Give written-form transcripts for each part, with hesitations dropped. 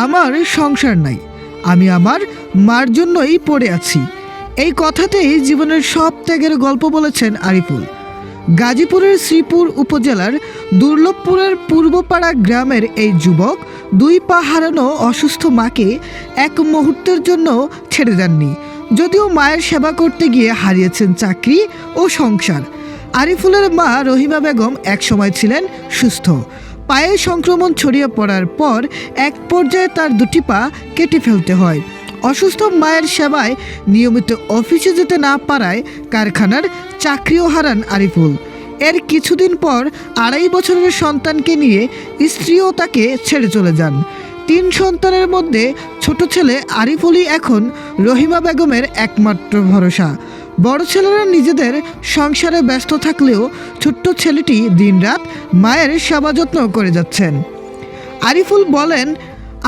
আমার সংসার নাই, আমি আমার মার জন্যই পড়ে আছি। এই কথাতেই জীবনের সব ত্যাগের গল্প বলেছেন আরিফুল। গাজীপুরের শ্রীপুর উপজেলার দুর্লভপুরের পূর্বপাড়া গ্রামের এই যুবক দুই পা হারানো অসুস্থ মাকে এক মুহূর্তের জন্য ছেড়ে দেননি। যদিও মায়ের সেবা করতে গিয়ে হারিয়েছেন চাকরি ও সংসার। আরিফুলের মা রহিমা বেগম একসময় ছিলেন সুস্থ। পায়ে সংক্রমণ ছড়িয়ে পড়ার পর এক পর্যায়ে তার দুটি পা কেটে ফেলতে হয়। অসুস্থ মায়ের সেবায় নিয়মিত অফিসে যেতে না পারায় কারখানার চাকরিও হারান আরিফুল। এর কিছুদিন পর 2.5 বছরের সন্তানকে নিয়ে স্ত্রীও তাকে ছেড়ে চলে যান। 3 সন্তানের মধ্যে ছোট ছেলে আরিফুলই এখন রহিমা বেগমের একমাত্র ভরসা। বড় ছেলেরা নিজেদের সংসারে ব্যস্ত থাকলেও ছোট্ট ছেলেটি দিনরাত মায়ের সেবা যত্ন করে যাচ্ছেন। আরিফুল বলেন,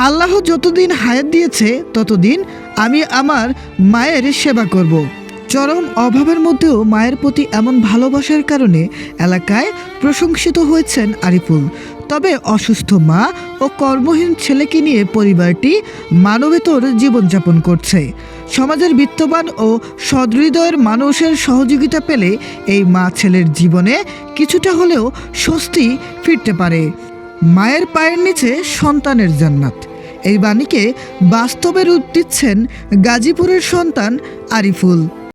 আল্লাহ যতদিন হায়াত দিয়েছে ততদিন আমি আমার মায়ের সেবা করব। চরম অভাবের মধ্যেও মায়ের প্রতি এমন ভালোবাসার কারণে এলাকায় প্রশংসিত হয়েছেন আরিফুল। তবে অসুস্থ মা ও কর্মহীন ছেলেকে নিয়ে পরিবারটি মানবেতর জীবনযাপন করছে। সমাজের বিত্তবান ও সদৃদয়ের মানুষের সহযোগিতা পেলে এই মা ছেলের জীবনে কিছুটা হলেও স্বস্তি ফিরতে পারে। মায়ের পায়ের নিচে সন্তানের জান্নাত, এই বাণীকে বাস্তবে রূপ দিচ্ছেন গাজীপুরের সন্তান আরিফুল।